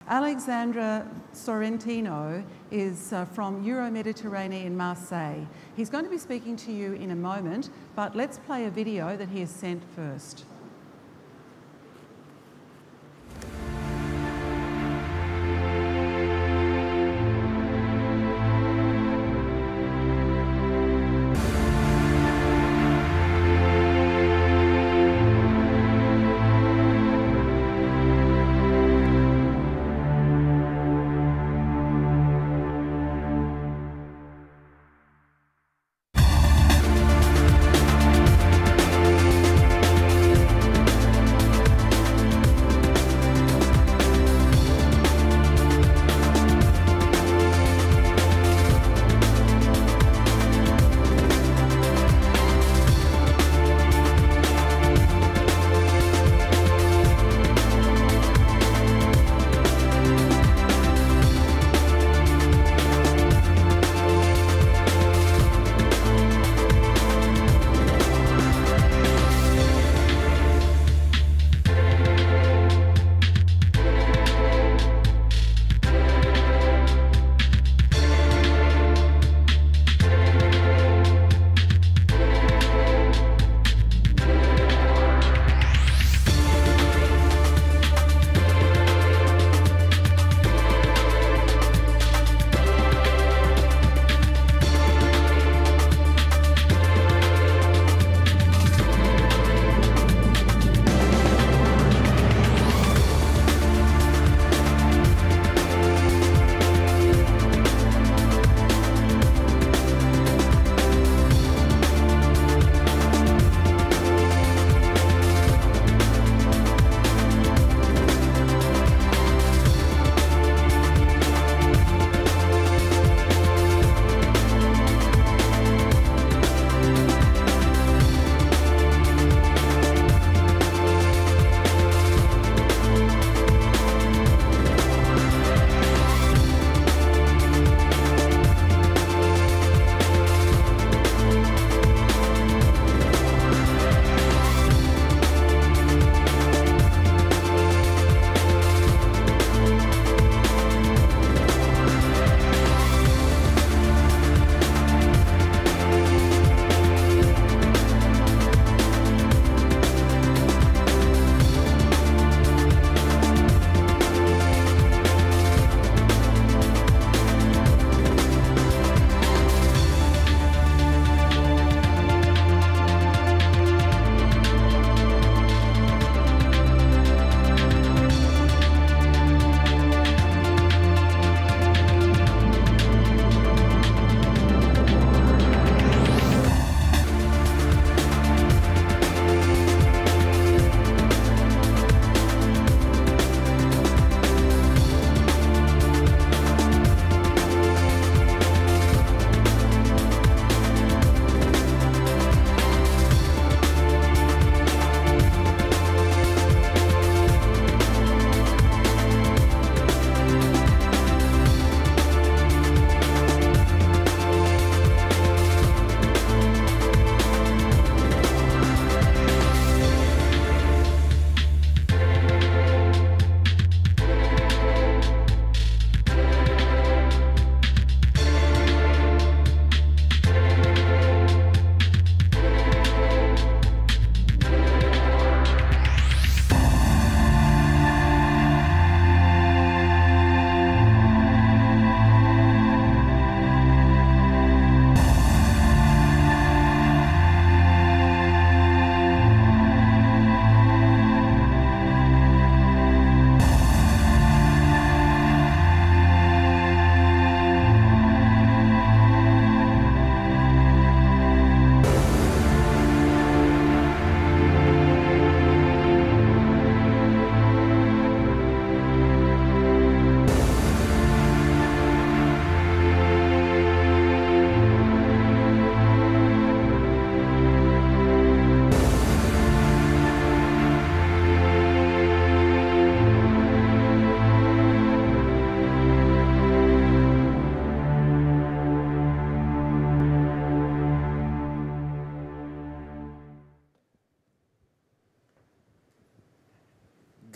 Alexandre Sorrentino is from Euromediteranée in Marseille. He's going to be speaking to you in a moment, but let's play a video that he has sent first.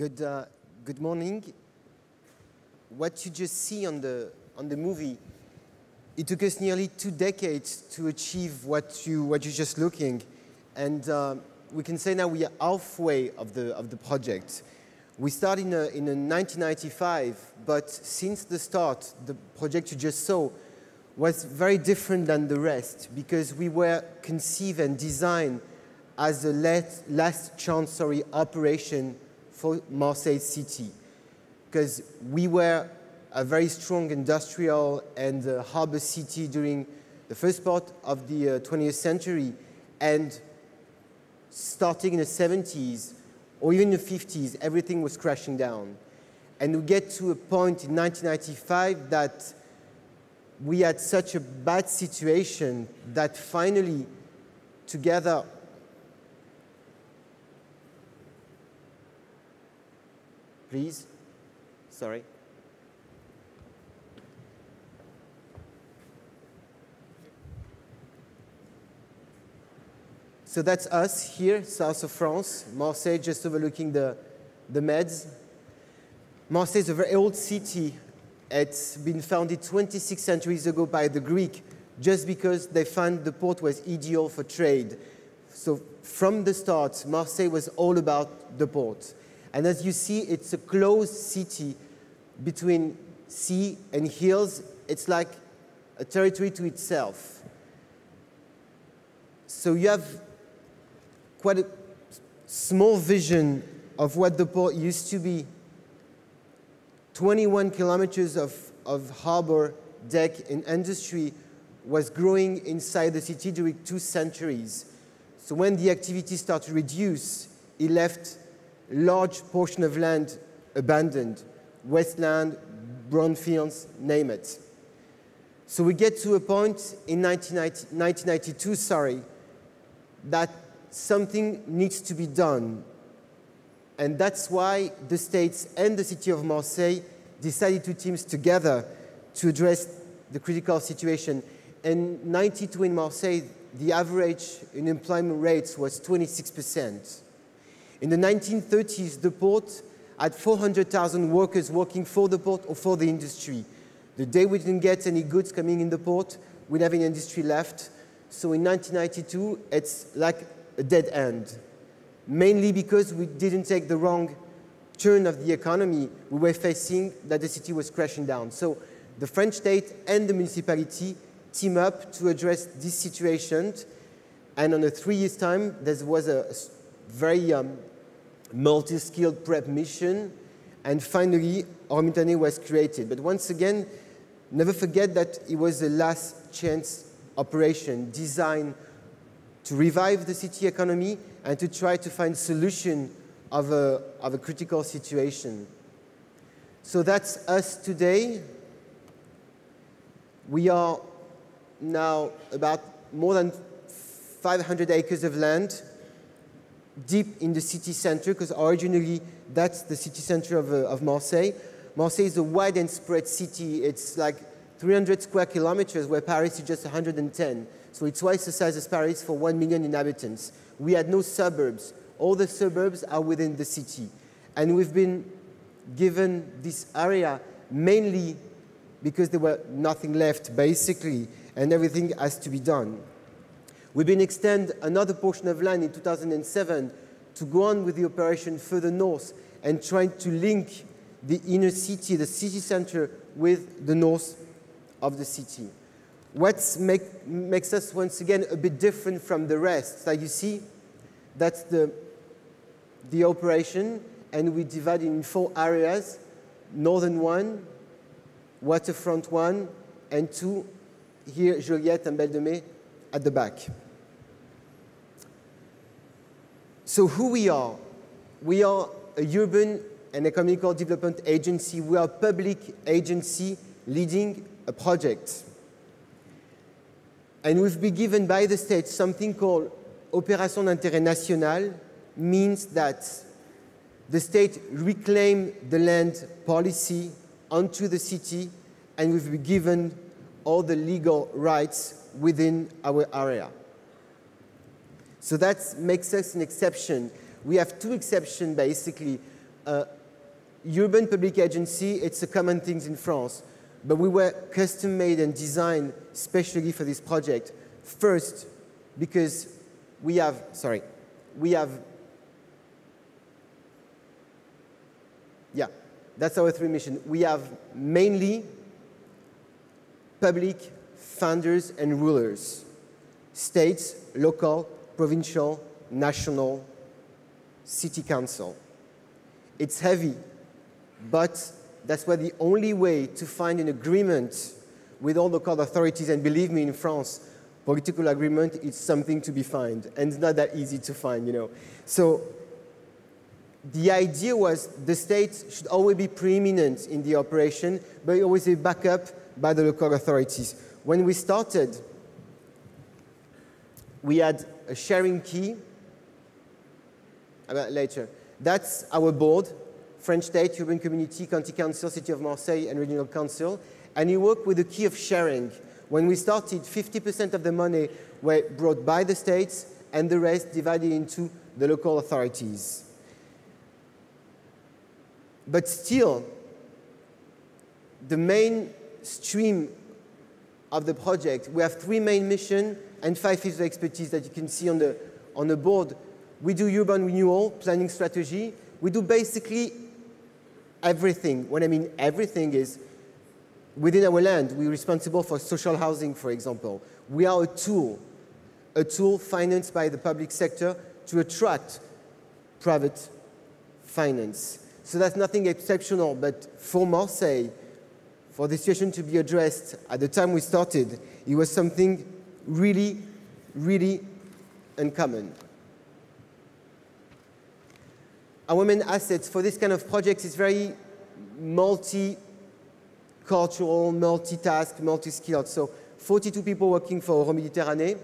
Good morning. what you just see on the movie, it took us nearly 2 decades to achieve what you're just looking. And we can say now we are halfway of the project. We started in 1995, but since the start, the project you just saw was very different than the rest, because we were conceived and designed as a last chance operation for Marseille city, because we were a very strong industrial and harbor city during the first part of the 20th century, and starting in the 70s or even the 50s, everything was crashing down. And we get to a point in 1995 that we had such a bad situation that finally, together, please, sorry. So that's us here, south of France, Marseille, just overlooking the Meds. Marseille is a very old city. It's been founded 26 centuries ago by the Greek, just because they found the port was ideal for trade. So from the start, Marseille was all about the port. And as you see, it's a closed city between sea and hills. It's like a territory to itself. So you have quite a small vision of what the port used to be. 21 kilometers of harbor, deck, and industry was growing inside the city during 2 centuries. So when the activity started to reduce, it left a large portion of land abandoned, wasteland, brownfields, name it. So we get to a point in 1992, that something needs to be done. And that's why the states and the city of Marseille decided to team together to address the critical situation. In 92 in Marseille, the average unemployment rate was 26%. In the 1930s, the port had 400,000 workers working for the port or for the industry. The day we didn't get any goods coming in the port, we didn't have any industry left. So in 1992, it's like a dead end, mainly because we didn't take the wrong turn of the economy. We were facing that the city was crashing down. So the French state and the municipality team up to address this situation. And on a 3 years' time, there was a very multi-skilled prep mission. And finally, Euromediteranée was created. But once again, never forget that it was a last chance operation designed to revive the city economy and to try to find solution of a critical situation. So that's us today. We are now about more than 500 acres of land deep in the city center, because originally that's the city center of Marseille. Marseille is a wide and spread city. It's like 300 square kilometers, where Paris is just 110. So it's twice the size as Paris for 1 million inhabitants. We had no suburbs. All the suburbs are within the city. And we've been given this area mainly because there were nothing left, basically, and everything has to be done. We've been extended another portion of land in 2007 to go on with the operation further north and trying to link the inner city, the city center, with the north of the city. What makes us, once again, a bit different from the rest? So you see, that's the operation, and we divide it in 4 areas: northern one, waterfront one, and 2 here, Joliette and Belle de Mai at the back. So who we are? We are a urban and economical development agency. We are a public agency leading a project. And we've been given by the state something called Opération d'intérêt national, means that the state reclaimed the land policy onto the city, and we've been given all the legal rights within our area. So that makes us an exception. We have 2 exceptions, basically. urban public agency, it's a common thing in France, but we were custom made and designed specially for this project. First, because we have, that's our three missions. We have mainly public funders and rulers, states, local, provincial, national, city council. It's heavy, but that's why the only way to find an agreement with all local authorities, and believe me, in France, political agreement is something to be found, and it's not that easy to find, you know. So the idea was the state should always be preeminent in the operation, but always be backed up by the local authorities. When we started, we had a sharing key. About later. That's our board, French State, Urban Community, County Council, City of Marseille, and Regional Council. And we work with the key of sharing. When we started, 50% of the money were brought by the states, and the rest divided into the local authorities. But still, the main stream of the project, we have three main missions and 5 fields of expertise that you can see on the board. We do urban renewal, planning strategy. We do basically everything. When I mean everything is, within our land, we're responsible for social housing, for example. We are a tool financed by the public sector to attract private finance. So that's nothing exceptional, but for Marseille, for the situation to be addressed at the time we started, it was something really, really uncommon. Our main assets for this kind of project is very multi-cultural, multitask, multi-skilled. So 42 people working for Euromediteranée.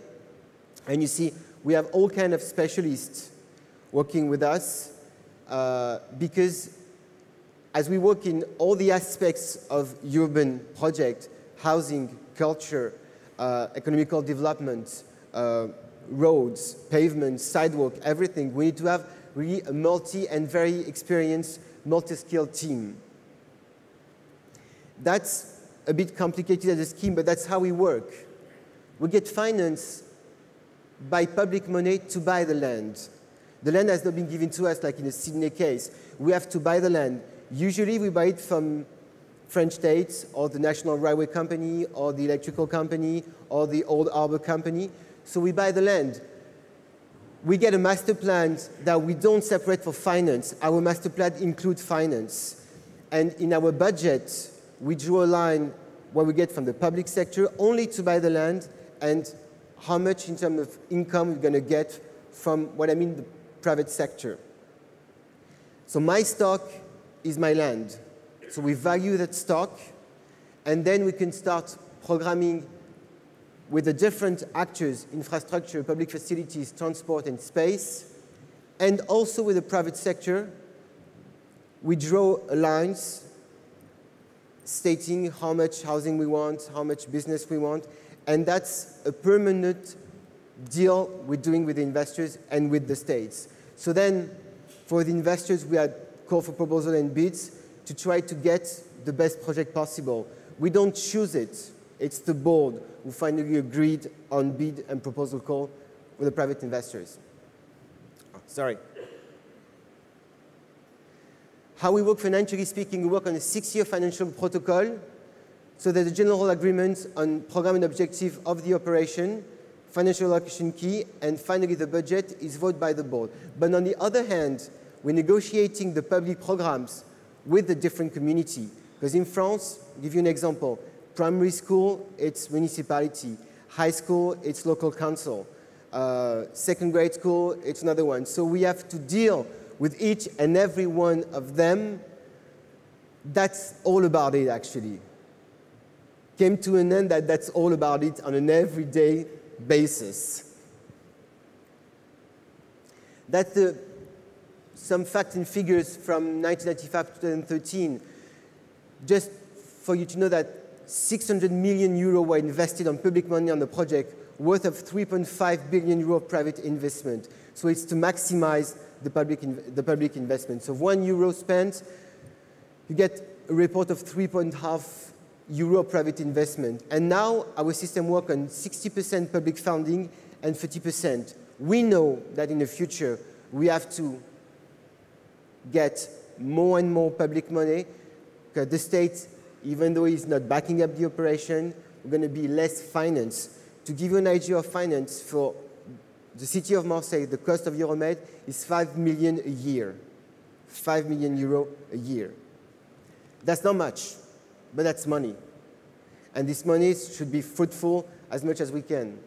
And you see, we have all kinds of specialists working with us because as we work in all the aspects of urban project, housing, culture, economical development, roads, pavements, sidewalk, everything, we need to have really a multi and very experienced, multi-skilled team. That's a bit complicated as a scheme, but that's how we work. We get finance by public money to buy the land. The land has not been given to us like in the Sydney case. We have to buy the land. Usually we buy it from French State or the National Railway Company or the Electrical Company or the Old Harbour Company. So we buy the land. We get a master plan that we don't separate for finance. Our master plan includes finance. And in our budget, we draw a line where we get from the public sector only to buy the land and how much in terms of income we're going to get from what I mean the private sector. So my stock is my land. So we value that stock, and then we can start programming with the different actors, infrastructure, public facilities, transport, and space, and also with the private sector. We draw lines stating how much housing we want, how much business we want, and that's a permanent deal we're doing with the investors and with the states. So then, for the investors, we had call for proposal and bids to try to get the best project possible. We don't choose it. It's the board who finally agreed on bid and proposal call with the private investors. Oh, sorry. How we work financially speaking, we work on a 6-year financial protocol. So there's a general agreement on program and objective of the operation, financial allocation key, and finally the budget is voted by the board. But on the other hand, we're negotiating the public programs with the different community. Because in France, I'll give you an example. Primary school, it's municipality. High school, it's local council. Second grade school, it's another one. So we have to deal with each and every one of them. That's all about it, actually. Came to an end that that's all about it on an everyday basis. That's some facts and figures from 1995 to 2013. Just for you to know that 600 million euro were invested on public money on the project, worth of 3.5 billion euro of private investment. So it's to maximize the public investment. So €1 spent, you get a report of 3.5 euro private investment. And now our system works on 60% public funding and 30%. We know that in the future we have to get more and more public money because the state, even though it's not backing up the operation, we're going to be less finance. To give you an idea of finance, for the city of Marseille, the cost of Euromed is 5 million a year. 5 million euro a year. That's not much, but that's money. And this money should be fruitful as much as we can.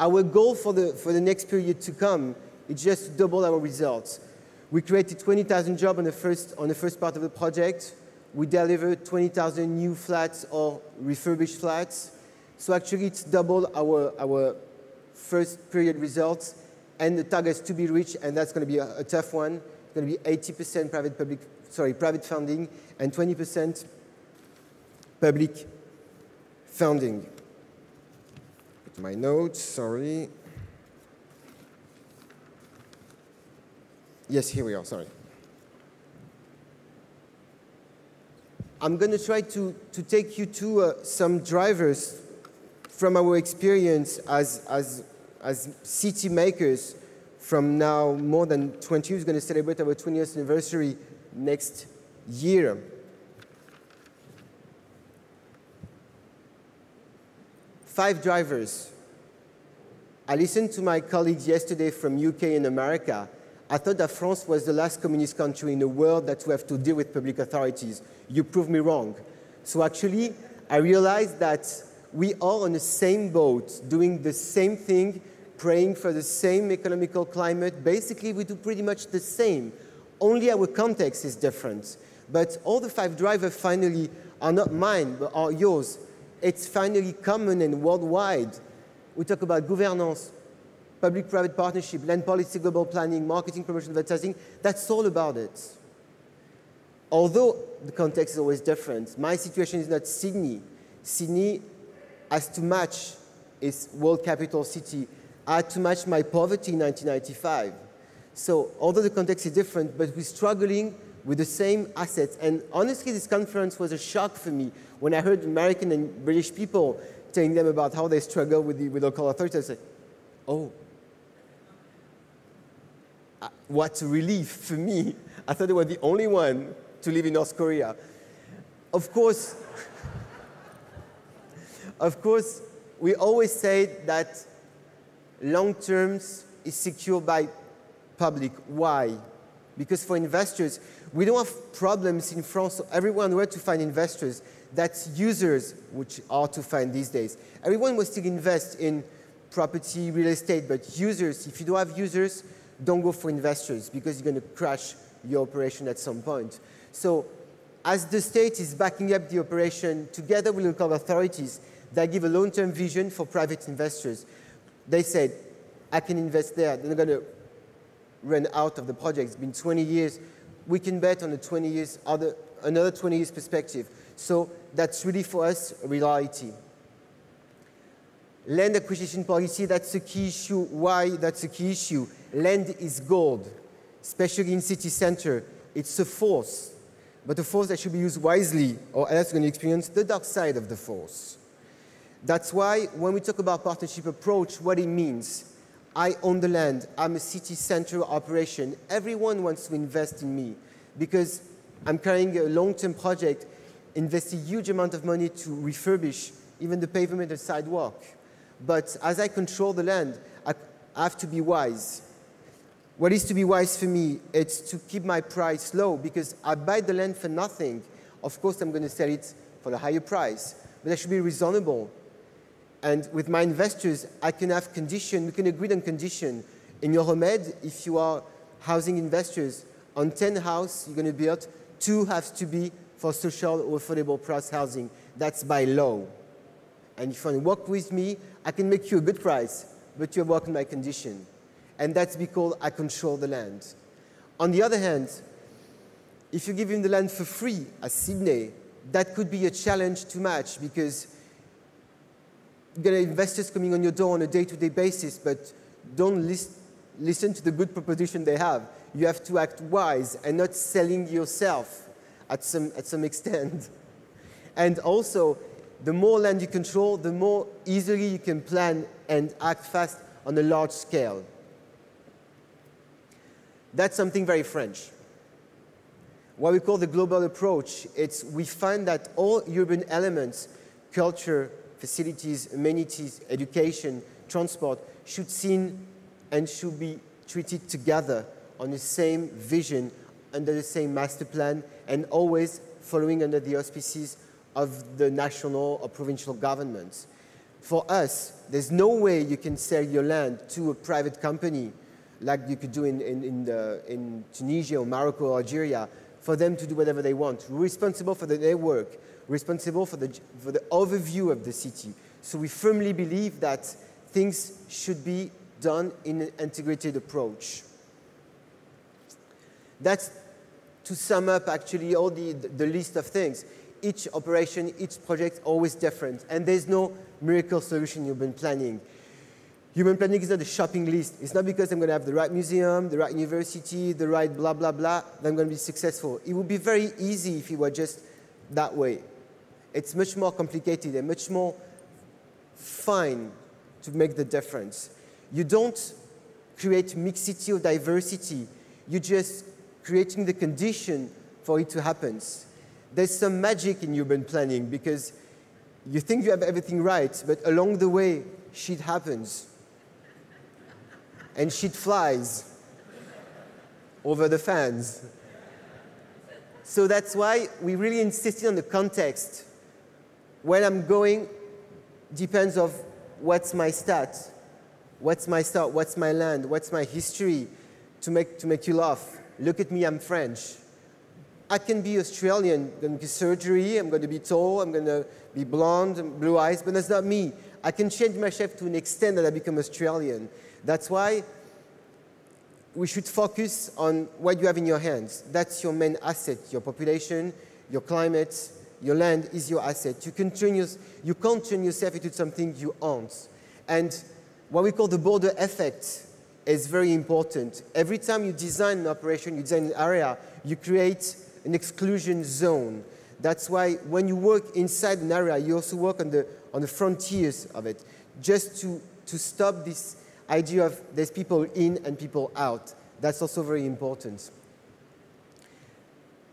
Our goal for the next period to come is just to double our results. We created 20,000 jobs on the first part of the project. We delivered 20,000 new flats or refurbished flats. So actually it's double our first period results, and the targets to be reached, and that's going to be a tough one. It's going to be 80% private funding and 20% public funding. Put my notes, sorry. Yes, here we are, sorry. I'm going to try to take you to some drivers from our experience as city makers from now more than 20 years. We're going to celebrate our 20th anniversary next year. Five drivers. I listened to my colleagues yesterday from UK and America. I thought that France was the last communist country in the world that would have to deal with public authorities. You proved me wrong. So actually, I realized that we are on the same boat, doing the same thing, praying for the same economical climate. Basically, we do pretty much the same. Only our context is different. But all the five drivers finally are not mine, but are yours. It's finally common and worldwide. We talk about governance, public-private partnership, land policy, global planning, marketing, promotion, advertising. That's all about it. Although the context is always different, my situation is not Sydney. Sydney has to match its world capital city. I had to match my poverty in 1995. So although the context is different, but we're struggling with the same assets. And honestly, this conference was a shock for me when I heard American and British people telling them about how they struggle with the local authorities. I said, oh, what a relief for me. I thought they were the only one to live in North Korea. Of course, we always say that long terms is secured by public. Why? Because for investors, we don't have problems in France. So everyone where to find investors. That's users, which are to find these days. Everyone will still invest in property, real estate, but users, if you don't have users, don't go for investors because you're going to crash your operation at some point. So as the state is backing up the operation together with local authorities, they give a long-term vision for private investors. They said, I can invest there. They're not going to run out of the project. It's been 20 years. We can bet on the 20 years, another 20 years perspective. So that's really for us a reality. Land acquisition policy, that's a key issue. Why that's a key issue? Land is gold, especially in city center. It's a force, but a force that should be used wisely, or else you're going to experience the dark side of the force. That's why when we talk about partnership approach, what it means, I own the land, I'm a city center operation, everyone wants to invest in me because I'm carrying a long-term project, invest a huge amount of money to refurbish even the pavement and sidewalk. But as I control the land, I have to be wise. What is to be wise for me? It's to keep my price low because I buy the land for nothing. Of course, I'm going to sell it for a higher price, but I should be reasonable. And with my investors, I can have condition, we can agree on condition. In Euromed, if you are housing investors, on 10 houses you're going to build, 2 have to be for social or affordable price housing. That's by law. And if you want to work with me, I can make you a good price, but you work on my condition. And that's because I control the land. On the other hand, if you give him the land for free, as Sydney, that could be a challenge to match because you're going to have investors coming on your door on a day-to-day basis, but don't listen to the good proposition they have. you have to act wise and not selling yourself at some extent. And also, the more land you control, the more easily you can plan and act fast on a large scale. That's something very French. What we call the global approach, we find that all urban elements, culture, facilities, amenities, education, transport, should seen and should be treated together on the same vision, under the same master plan, and always following under the auspices of the national or provincial governments. For us, there's no way you can sell your land to a private company like you could do in Tunisia or Morocco or Algeria, for them to do whatever they want. We're responsible for the network, responsible for the overview of the city. So we firmly believe that things should be done in an integrated approach. That's to sum up actually all the list of things. Each operation, each project always different, and there's no miracle solution in urban planning. Urban planning is not a shopping list. It's not because I'm going to have the right museum, the right university, the right blah, blah, blah, that I'm going to be successful. It would be very easy if it were just that way. It's much more complicated and much more fine to make the difference. You don't create mixity or diversity. You're just creating the condition for it to happen. There's some magic in urban planning because you think you have everything right, but along the way, shit happens. And shit flies over the fans. So that's why we really insisted on the context. Where I'm going depends on what's my stat, what's my start, what's my land, what's my history, to make you laugh. Look at me, I'm French. I can be Australian, I'm going to do surgery, I'm going to be tall, I'm going to be blonde, and blue eyes, but that's not me. I can change my shape to an extent that I become Australian. That's why we should focus on what you have in your hands. That's your main asset, your population, your climate, your land is your asset. You can't turn yourself into something you aren't. And what we call the border effect is very important. Every time you design an operation, you design an area, you create an exclusion zone. That's why when you work inside an area, you also work on the frontiers of it, just to stop this idea of there's people in and people out. That's also very important.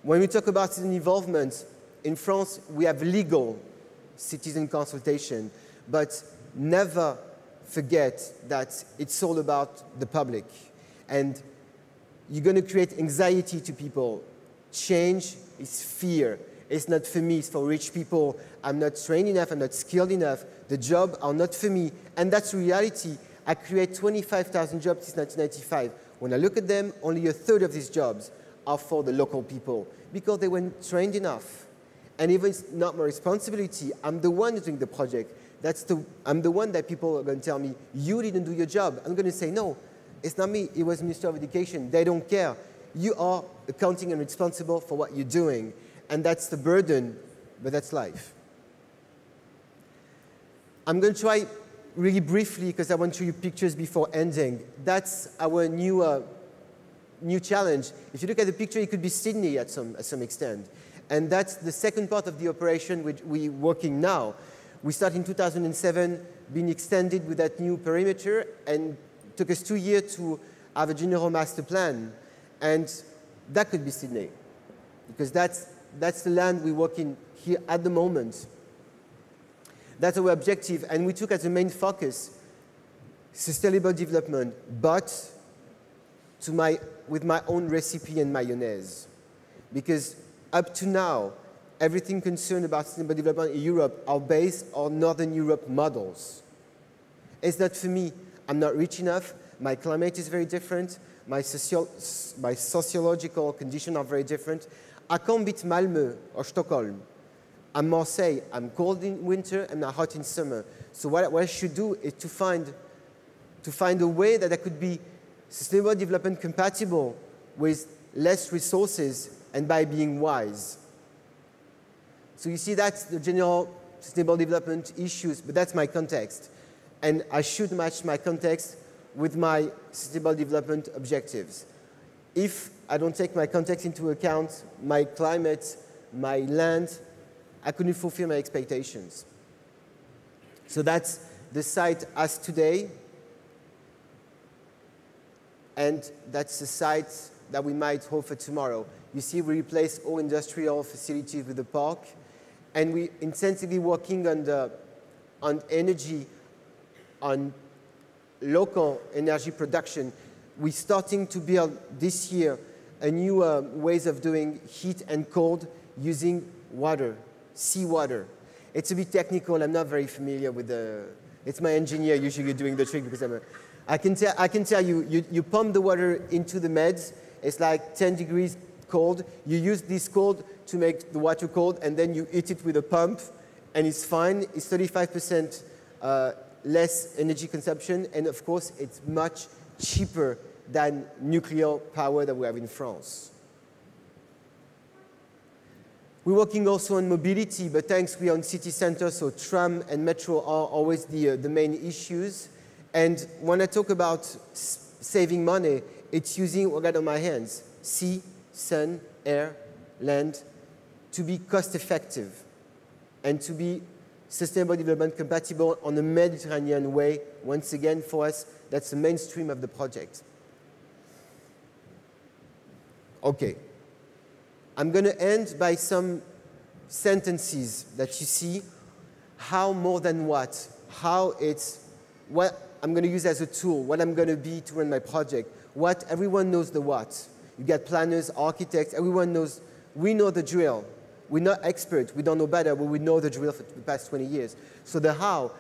When we talk about citizen involvement, in France, we have legal citizen consultation, but never forget that it's all about the public. And you're going to create anxiety to people. Change is fear. It's not for me, it's for rich people. I'm not trained enough, I'm not skilled enough. The jobs are not for me. And that's reality. I create 25,000 jobs since 1995. When I look at them, only a third of these jobs are for the local people because they weren't trained enough. And even it's not my responsibility, I'm the one doing the project. I'm the one that people are going to tell me, you didn't do your job. I'm going to say, no, it's not me, it was Minister of Education. They don't care. You are accounting and responsible for what you're doing. And that's the burden, but that's life. I'm going to try really briefly, because I want to show you pictures before ending. That's our new challenge. If you look at the picture, it could be Sydney at some extent. And that's the second part of the operation which we're working now. We started in 2007, being extended with that new perimeter, and it took us 2 years to have a general master plan. And that could be Sydney, because that's the land we work in here at the moment. That's our objective, and we took as a main focus sustainable development, but with my own recipe and mayonnaise. Because up to now, everything concerned about sustainable development in Europe are based on Northern Europe models. It's not for me. I'm not rich enough. My climate is very different. My sociological conditions are very different. I can't beat Malmö or Stockholm. I'm Marseille. I'm cold in winter and I'm hot in summer. So what I should do is to find a way that I could be sustainable development compatible with less resources and by being wise. So you see, that's the general sustainable development issues, but that's my context. And I should match my context with my sustainable development objectives. if I don't take my context into account, my climate, my land, I couldn't fulfill my expectations. So that's the site as today, and that's the site that we might hope for tomorrow. You see, we replace all industrial facilities with a park, and we're intensively working on energy, on local energy production. We're starting to build this year a new ways of doing heat and cold using water, seawater. It's a bit technical. I'm not very familiar with the. It's my engineer usually doing the trick because I can tell you, you pump the water into the meds. It's like 10 degrees cold. You use this cold to make the water cold, and then you heat it with a pump, and it's fine. It's 35% less energy consumption, and of course, it's much cheaper than nuclear power that we have in France. We're working also on mobility, but thanks we are on city center, so tram and metro are always the main issues. And when I talk about saving money, it's using what I got on my hands: sea, sun, air, land, to be cost effective and to be sustainable development compatible on a Mediterranean way. Once again, for us, that's the mainstream of the project. Okay. I'm going to end by some sentences that you see. How more than what? How it's what I'm going to use as a tool, what I'm going to be to run my project. What, everyone knows the what. You get planners, architects, everyone knows, we know the drill. We're not experts, we don't know better, but we know the drill for the past 20 years. So the how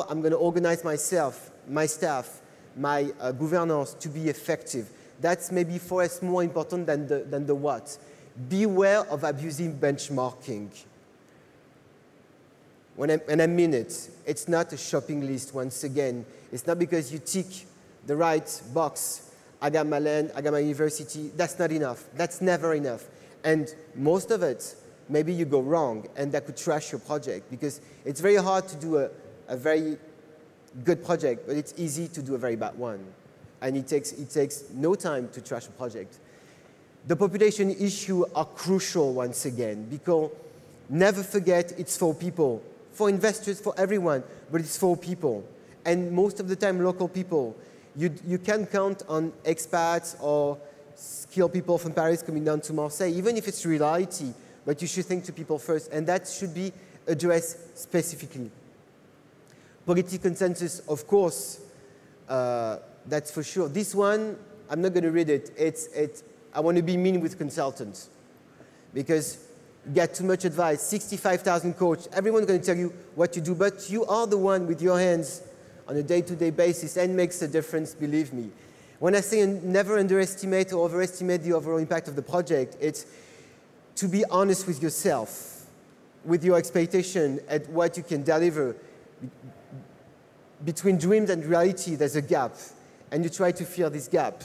I'm going to organize myself, my staff, my governance to be effective. That's maybe for us more important than the what. Beware of abusing benchmarking. And I mean it. It's not a shopping list, once again. It's not because you tick the right box. I got my land, I got my university. That's not enough. That's never enough. And most of it, maybe you go wrong, and that could trash your project, because it's very hard to do a very good project, but it's easy to do a very bad one. And it takes no time to trash a project. The population issue are crucial once again, because never forget it's for people, for investors, for everyone, but it's for people. And most of the time, local people. You can count on expats or skilled people from Paris coming down to Marseille, even if it's reality, but you should think to people first, and that should be addressed specifically. Political consensus, of course, that's for sure. This one, I'm not going to read it. I want to be mean with consultants, because you get too much advice, 65,000 coaches, everyone's going to tell you what to do, but you are the one with your hands on a day-to-day basis, and makes a difference, believe me. When I say never underestimate or overestimate the overall impact of the project, it's to be honest with yourself, with your expectation at what you can deliver. Between dreams and reality, there's a gap, and you try to fill this gap.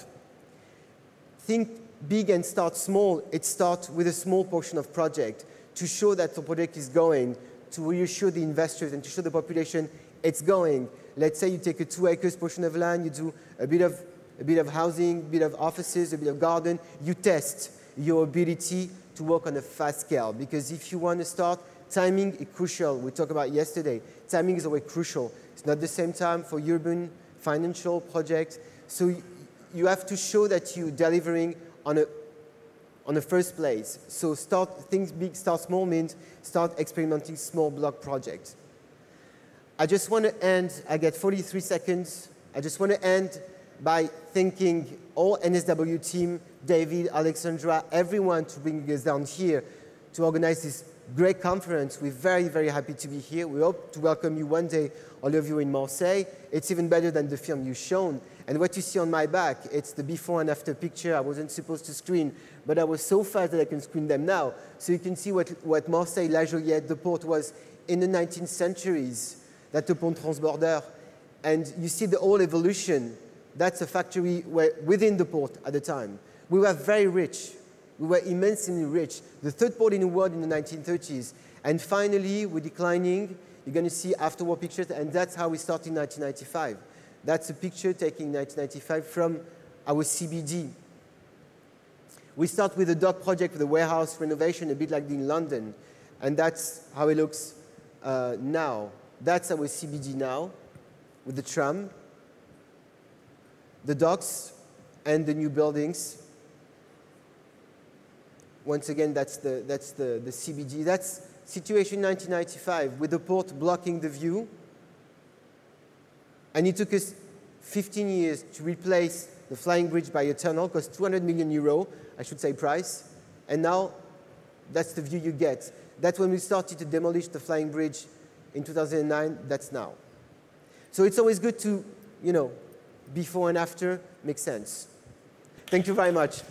Think big and start small. It starts with a small portion of project to show that the project is going, to reassure the investors and to show the population it's going. Let's say you take a 2 acres portion of land, you do a bit of housing, a bit of offices, a bit of garden. You test your ability to work on a fast scale, because if you want to start, timing is crucial. We talked about yesterday. Timing is always crucial. It's not the same time for urban financial projects. So you have to show that you're delivering on the first place. So think big, start small means start experimenting small block projects. I just want to end, I get 43 seconds. I just want to end by thanking all NSW team, David, Alexandra, everyone to bring us down here to organize this great conference. We're very, very happy to be here. We hope to welcome you one day, all of you in Marseille. It's even better than the film you've shown. And what you see on my back, it's the before and after picture. I wasn't supposed to screen, but I was so fast that I can screen them now. So you can see what Marseille, La Joliette, the port was in the 19th centuries, that the pont transbordeur. And you see the whole evolution. That's a factory within the port at the time. We were very rich. We were immensely rich. The third port in the world in the 1930s. And finally, we're declining. You're going to see afterward pictures, and that's how we started in 1995. That's a picture taken in 1995 from our CBD. We start with a dock project with a warehouse renovation, a bit like in London. And that's how it looks now. That's our CBD now, with the tram, the docks, and the new buildings. Once again, that's the CBD. That's situation 1995, with the port blocking the view. And it took us 15 years to replace the flying bridge by a tunnel, cost 200 million euro, I should say price. And now, that's the view you get. That's when we started to demolish the flying bridge in 2009. That's now. So it's always good to, before and after, make sense. Thank you very much.